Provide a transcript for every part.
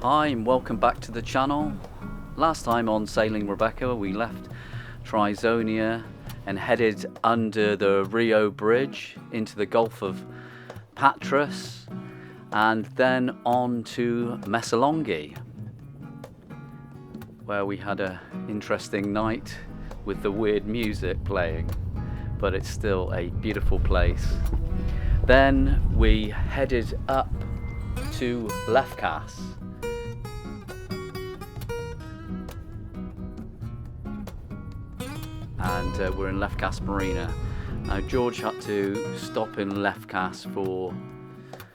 Hi and welcome back to the channel. Last time on Sailing Rebecca we left Trizonia and headed under the Rio Bridge into the Gulf of Patras and then on to Messalongi, where we had an interesting night with the weird music playing, but it's still a beautiful place. Then we headed up to Lefkas, and we're in Lefkas Marina. Now George had to stop in Lefkas for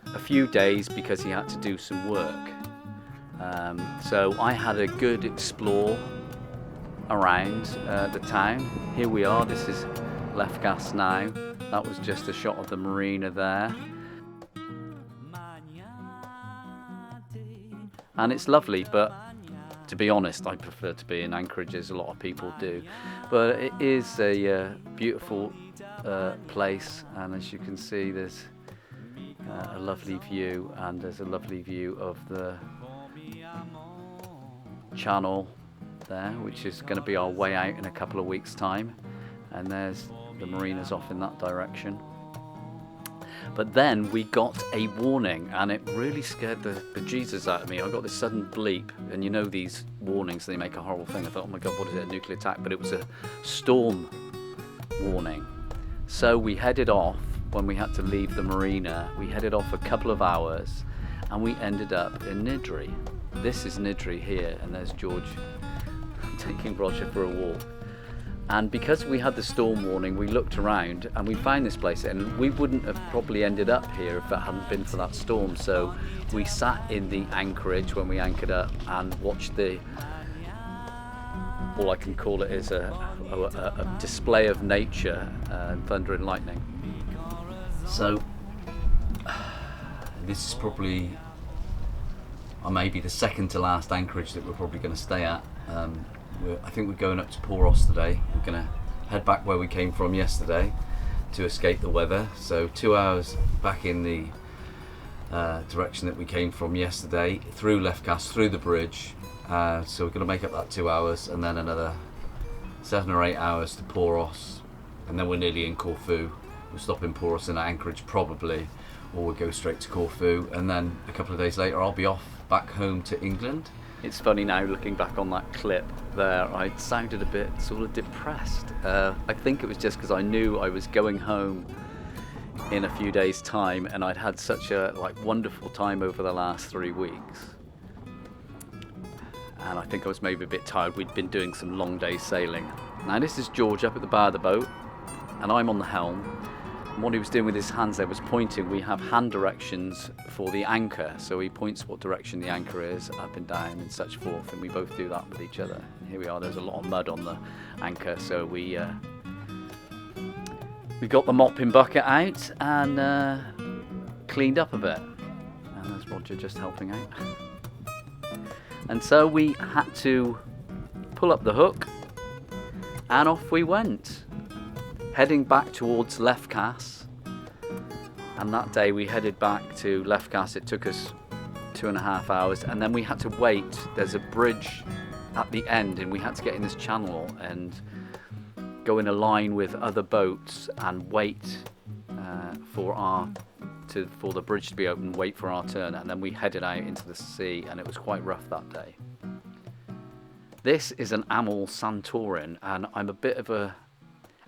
a few days because he had to do some work. So I had a good explore around the town. Here we are, this is Lefkas now. That was just a shot of the marina there. And it's lovely, but to be honest, I prefer to be in anchorages, a lot of people do. But it is a beautiful place, and as you can see there's a lovely view, and there's a lovely view of the channel there, which is going to be our way out in a couple of weeks' time. And there's the marinas off in that direction. But then we got a warning, and it really scared the bejesus out of me. I got this sudden bleep, and you know these warnings, they make a horrible thing. I thought, oh my god, what is it, a nuclear attack? But it was a storm warning. So we headed off. When we had to leave the marina, we headed off a couple of hours, and we ended up in Nyri. This is Nyri here, and there's George taking Roger for a walk. And because we had the storm warning, we looked around and we found this place, and we wouldn't have probably ended up here if it hadn't been for that storm. So we sat in the anchorage when we anchored up and watched the, all I can call it is a display of nature, thunder and lightning. So this is probably, or maybe the second to last anchorage that we're probably going to stay at. I think we're going up to Poros today. We're going to head back where we came from yesterday to escape the weather. So 2 hours back in the direction that we came from yesterday, through Lefkas, through the bridge. So we're going to make up that 2 hours, and then another 7 or 8 hours to Poros, and then we're nearly in Corfu. We'll stop in Poros in Anchorage probably, or we'll go straight to Corfu, and then a couple of days later I'll be off back home to England. It's funny now looking back on that clip there, I sounded a bit sort of depressed. I think it was just because I knew I was going home in a few days' time, and I'd had such a wonderful time over the last 3 weeks. And I think I was maybe a bit tired. We'd been doing some long day sailing. Now this is George up at the bow of the boat, and I'm on the helm. And what he was doing with his hands there was pointing. We have hand directions for the anchor, so he points what direction the anchor is, up and down and such forth, and we both do that with each other. And here we are, there's a lot of mud on the anchor, so we got the mopping bucket out and cleaned up a bit. And there's Roger just helping out. And so we had to pull up the hook, and off we went, heading back towards Lefkas. And that day we headed back to Lefkas. It took us 2.5 hours, and then we had to wait. There's a bridge at the end, and we had to get in this channel and go in a line with other boats and wait for the bridge to be open, wait for our turn, and then we headed out into the sea, and it was quite rough that day. This is an Amel Santorin, and I'm a bit of a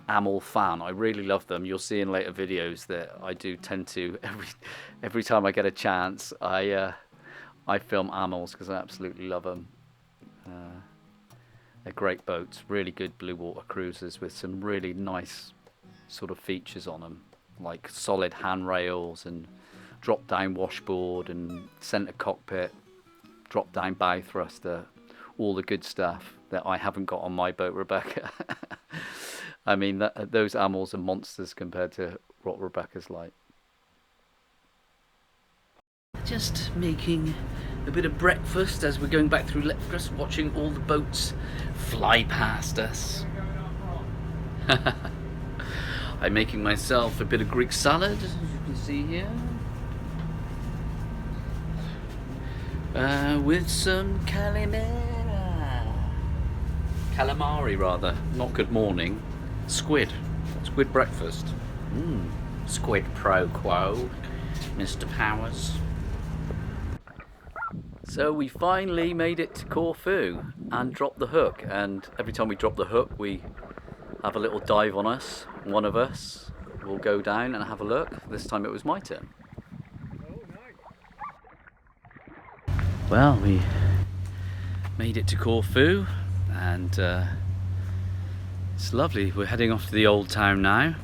Amel fan. I really love them. You'll see in later videos that I do tend to, every time I get a chance, I film Amels because I absolutely love them. They're great boats, really good blue water cruisers with some really nice sort of features on them, like solid handrails and drop down washboard and centre cockpit, drop down bow thruster, all the good stuff that I haven't got on my boat, Rebecca. I mean, those Amels are monsters compared to what Rebecca's like. Just making a bit of breakfast as we're going back through Lefkas, watching all the boats fly past us. I'm making myself a bit of Greek salad, as you can see here. with some calamari rather, not good morning, squid breakfast. Squid pro quo, Mr. Powers. So we finally made it to Corfu and dropped the hook, and every time we drop the hook we have a little dive on us. One of us will go down and have a look. This time it was my turn. Well, we made it to Corfu, and it's lovely. We're heading off to the old town now,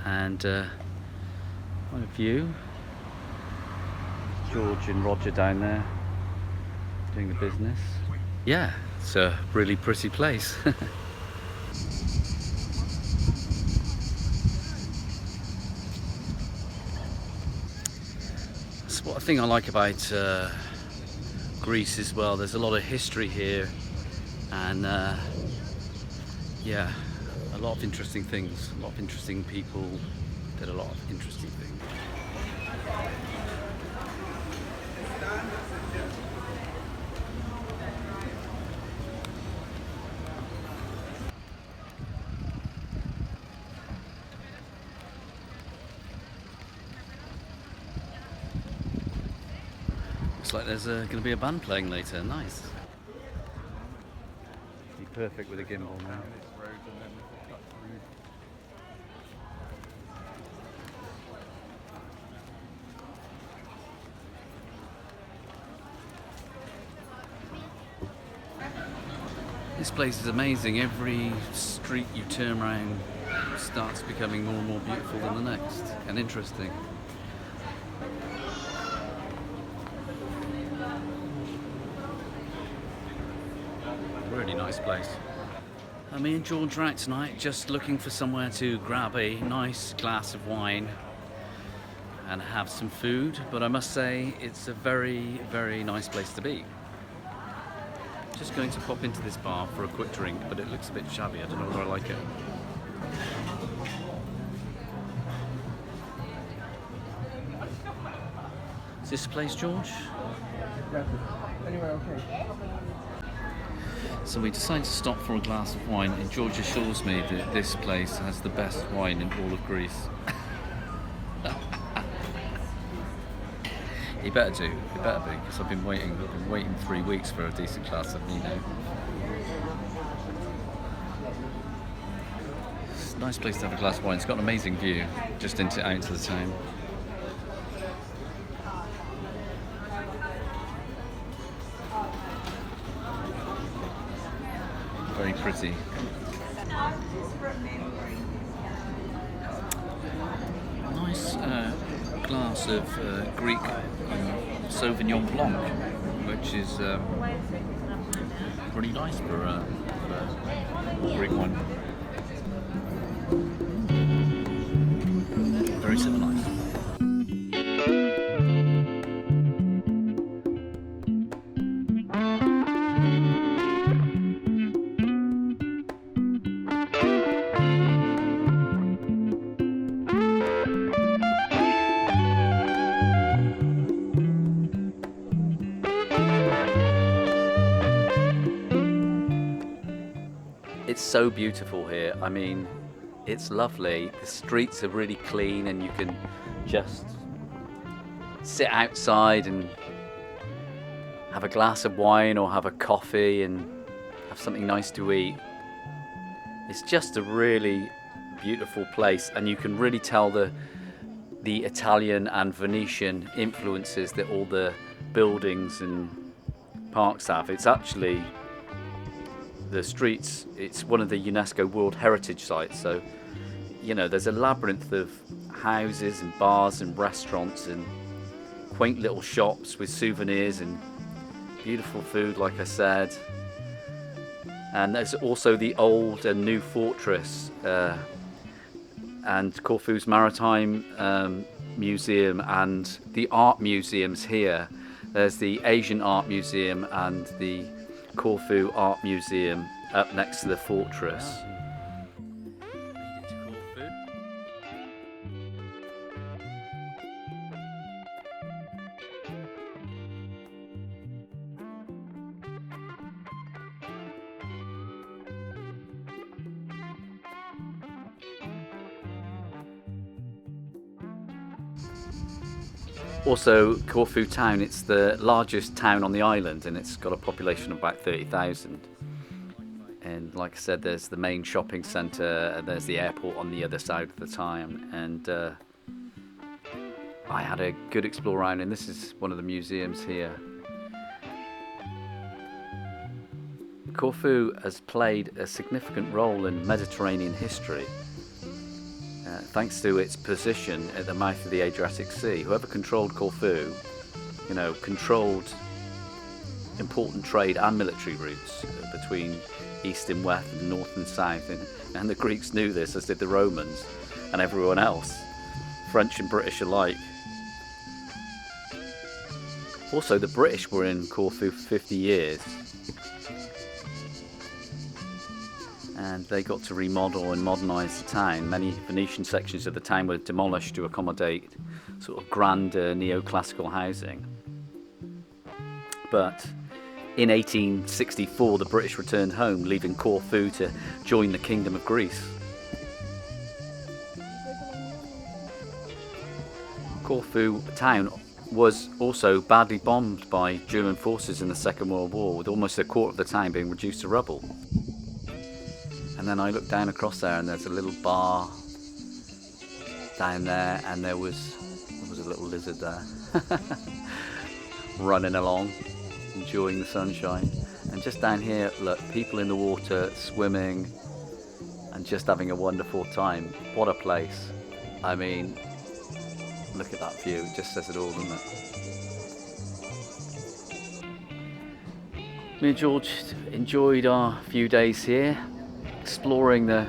and what a view. George and Roger down there doing the business. Yeah, it's a really pretty place. That's what I think I like about Greece as well. There's a lot of history here, and yeah, a lot of interesting things, a lot of interesting people, did a lot of interesting things. Looks like there's going to be a band playing later. Nice. Be perfect with a gimbal now. This place is amazing. Every street you turn around starts becoming more and more beautiful than the next, and interesting. Really nice place. Me and George are out tonight, just looking for somewhere to grab a nice glass of wine and have some food, but I must say it's a very, very nice place to be. Just going to pop into this bar for a quick drink, but it looks a bit shabby. I don't know whether I like it. Is this place, George? Yeah, anyway, okay. So we decided to stop for a glass of wine, and George assures me that this place has the best wine in all of Greece. He better do, because I've been waiting 3 weeks for a decent glass of vino. It's a nice place to have a glass of wine. It's got an amazing view just out into the town. Very pretty. Nice glass of Greek Sauvignon Blanc, which is pretty nice for Greek wine. Very civilized. It's so beautiful here. I mean, it's lovely. The streets are really clean, and you can just sit outside and have a glass of wine or have a coffee and have something nice to eat. It's just a really beautiful place, and you can really tell the Italian and Venetian influences that all the buildings and parks have. It's actually the streets, it's one of the UNESCO World Heritage Sites, so you know there's a labyrinth of houses and bars and restaurants and quaint little shops with souvenirs and beautiful food, like I said. And there's also the old and new fortress and Corfu's Maritime Museum and the art museums here. There's the Asian Art Museum and the Corfu Art Museum up next to the fortress. Also, Corfu town, it's the largest town on the island, and it's got a population of about 30,000. And like I said, there's the main shopping centre, and there's the airport on the other side of the town. And I had a good explore around, and this is one of the museums here. Corfu has played a significant role in Mediterranean history. Thanks to its position at the mouth of the Adriatic Sea. Whoever controlled Corfu, controlled important trade and military routes between east and west and north and south. And the Greeks knew this, as did the Romans and everyone else, French and British alike. Also, the British were in Corfu for 50 years. And they got to remodel and modernise the town. Many Venetian sections of the town were demolished to accommodate sort of grander neoclassical housing. But in 1864 the British returned home, leaving Corfu to join the Kingdom of Greece. Corfu town was also badly bombed by German forces in the Second World War, with almost a quarter of the town being reduced to rubble. And then I looked down across there, and there's a little bar down there, and there was a little lizard there running along, enjoying the sunshine. And just down here, look, people in the water swimming and just having a wonderful time. What a place. I mean, look at that view, it just says it all, doesn't it? Me and George enjoyed our few days here, exploring the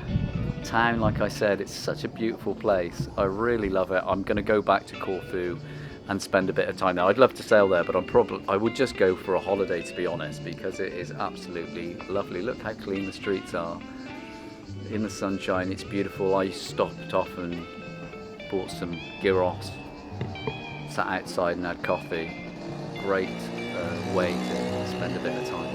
town. Like I said, it's such a beautiful place. I really love it. I'm going to go back to Corfu and spend a bit of time there. I'd love to sail there, but I would just go for a holiday, to be honest, because it is absolutely lovely. Look how clean the streets are. In the sunshine, it's beautiful. I stopped off and bought some gyros, sat outside and had coffee. Great way to spend a bit of time.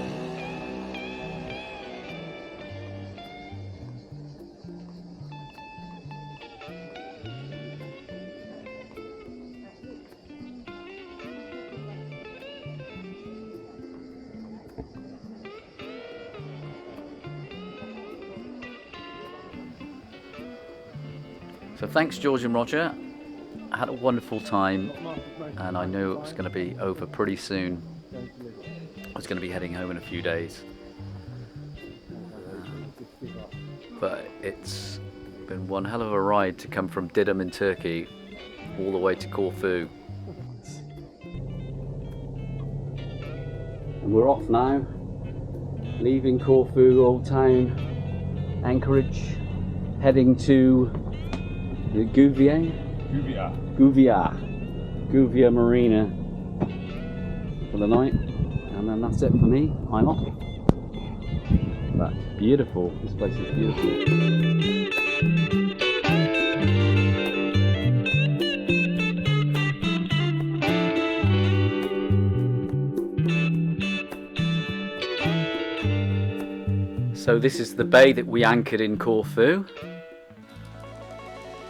So thanks George and Roger, I had a wonderful time, and I knew it was going to be over pretty soon. I was going to be heading home in a few days, but it's been one hell of a ride to come from Didim in Turkey all the way to Corfu. And we're off now, leaving Corfu, Old Town, Anchorage, heading to the Gouvia Marina for the night, and then that's it for me. I'm off. That's beautiful. This place is beautiful. So this is the bay that we anchored in Corfu,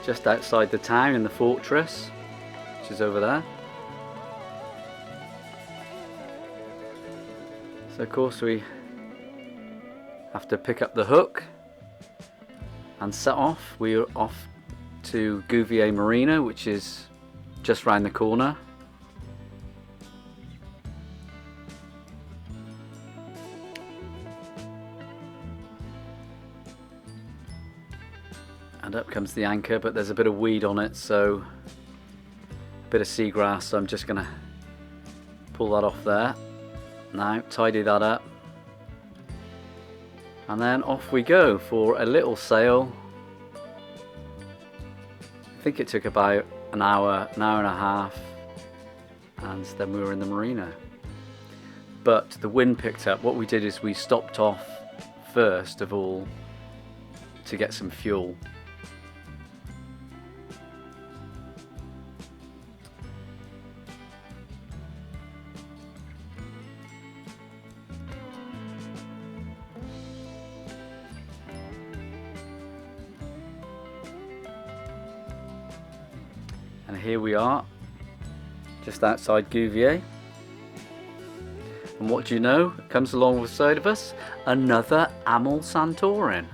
just outside the town in the fortress, which is over there. So of course we have to pick up the hook and set off. We're off to Gouvia Marina, which is just round the corner. And up comes the anchor, but there's a bit of weed on it, so a bit of seagrass, so I'm just gonna pull that off there. Now, tidy that up. And then off we go for a little sail. I think it took about an hour and a half, and then we were in the marina. But the wind picked up. What we did is we stopped off first of all to get some fuel. And here we are just outside Gouvia. And what do you know? Comes along with side of us, another Amel Santorin.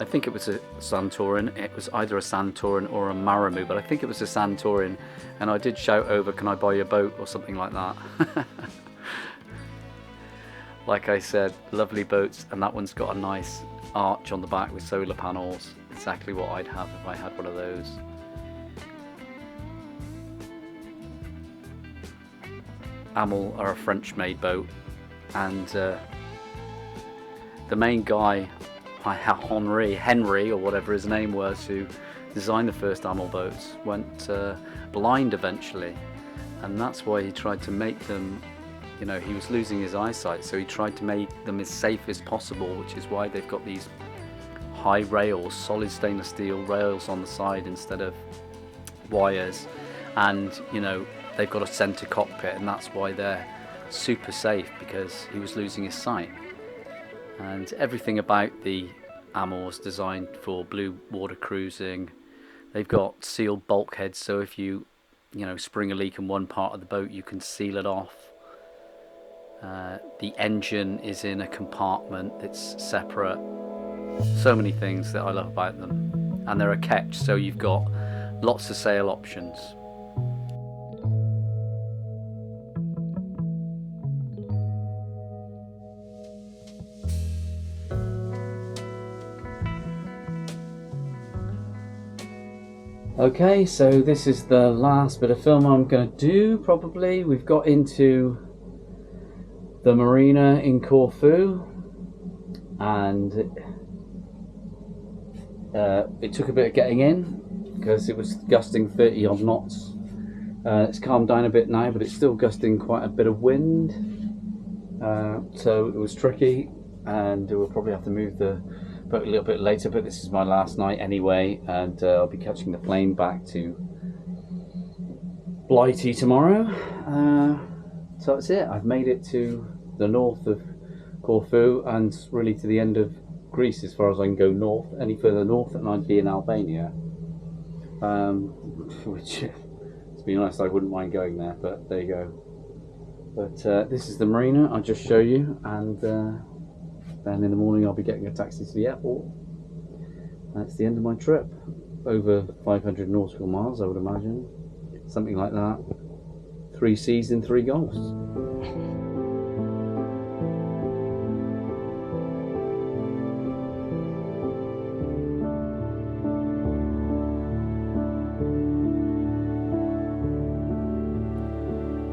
I think it was a Santorin. It was either a Santorin or a Maramu, but I think it was a Santorin. And I did shout over, "Can I buy your boat?" or something like that. Like I said, lovely boats, and that one's got a nice arch on the back with solar panels. Exactly what I'd have if I had one of those. Amel are a French-made boat, and the main guy, Henry or whatever his name was, who designed the first Amel boats, went blind eventually, and that's why he tried to make them, you know, he was losing his eyesight, so he tried to make them as safe as possible, which is why they've got these high rails, solid stainless steel rails on the side instead of wires, and you know, they've got a center cockpit, and that's why they're super safe, because he was losing his sight. And everything about the Amel was designed for blue water cruising. They've got sealed bulkheads, so if you know, spring a leak in one part of the boat, you can seal it off. The engine is in a compartment that's separate. So many things that I love about them. And they're a ketch, so you've got lots of sail options. Okay, so this is the last bit of film I'm going to do, probably. We've got into the marina in Corfu, and it took a bit of getting in because it was gusting 30 odd knots. It's calmed down a bit now, but it's still gusting quite a bit of wind, so it was tricky, and we'll probably have to move the boat a little bit later, but this is my last night anyway, and I'll be catching the plane back to Blighty tomorrow. So that's it. I've made it to the north of Corfu, and really to the end of Greece as far as I can go north. Any further north and I'd be in Albania, which, to be honest, I wouldn't mind going there, but there you go. But this is the marina I'll just show you, and then in the morning I'll be getting a taxi to the airport. That's the end of my trip. Over 500 nautical miles, I would imagine. Something like that. 3 seas in 3 gulfs.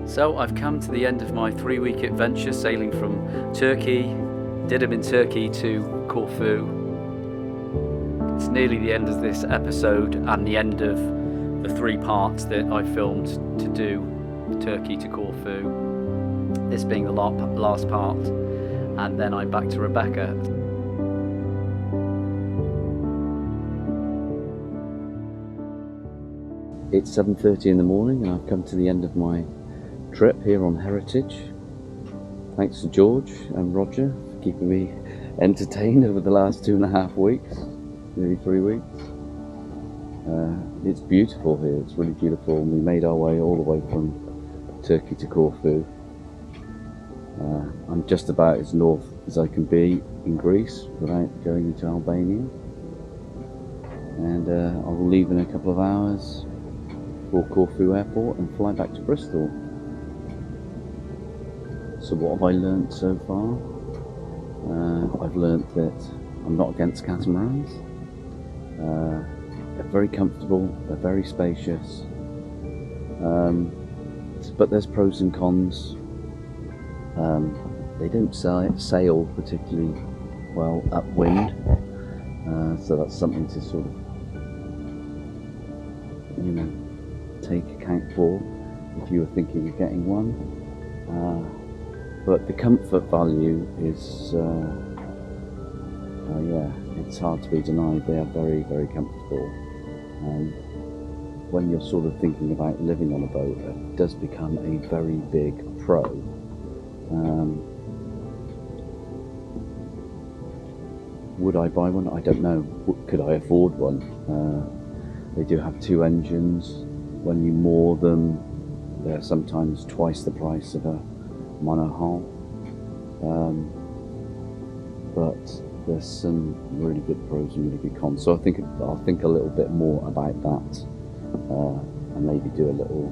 So I've come to the end of my 3-week adventure, sailing from Turkey, Didim in Turkey, to Corfu. It's nearly the end of this episode and the end of the 3 parts that I filmed to do Turkey to Corfu. This being the last part, and then I'm back to Rebecca. It's 7:30 in the morning, and I've come to the end of my trip here on Heritage. Thanks to George and Roger for keeping me entertained over the last 2.5 weeks, nearly 3 weeks. It's beautiful here, it's really beautiful, and we made our way all the way from Turkey to Corfu. I'm just about as north as I can be in Greece without going into Albania, and I will leave in a couple of hours for Corfu airport and fly back to Bristol. So what have I learnt so far? I've learnt that I'm not against catamarans. They're very comfortable, they're very spacious, but there's pros and cons. They don't sail particularly well upwind, so that's something to sort of, you know, take account for if you were thinking of getting one. But the comfort value is, yeah, it's hard to be denied. They are very, very comfortable. When you're sort of thinking about living on a boat, it does become a very big pro. Would I buy one? I don't know. Could I afford one? They do have 2 engines. When you moor them, They're sometimes twice the price of a monohull. But there's some really good pros and really good cons. So I think I'll think a little bit more about that, and maybe do a little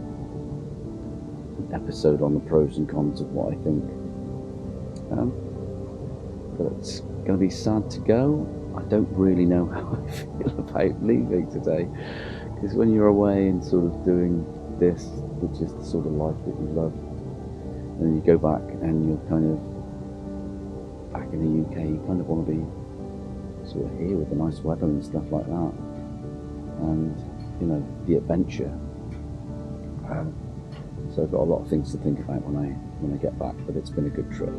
episode on the pros and cons of what I think. But it's going to be sad to go. I don't really know how I feel about leaving today, because when you're away and sort of doing this, which is the sort of life that you love, and then you go back and you're kind of back in the UK, you kind of want to be sort of here with the nice weather and stuff like that, and you know, the adventure. So I've got a lot of things to think about when I get back, but it's been a good trip.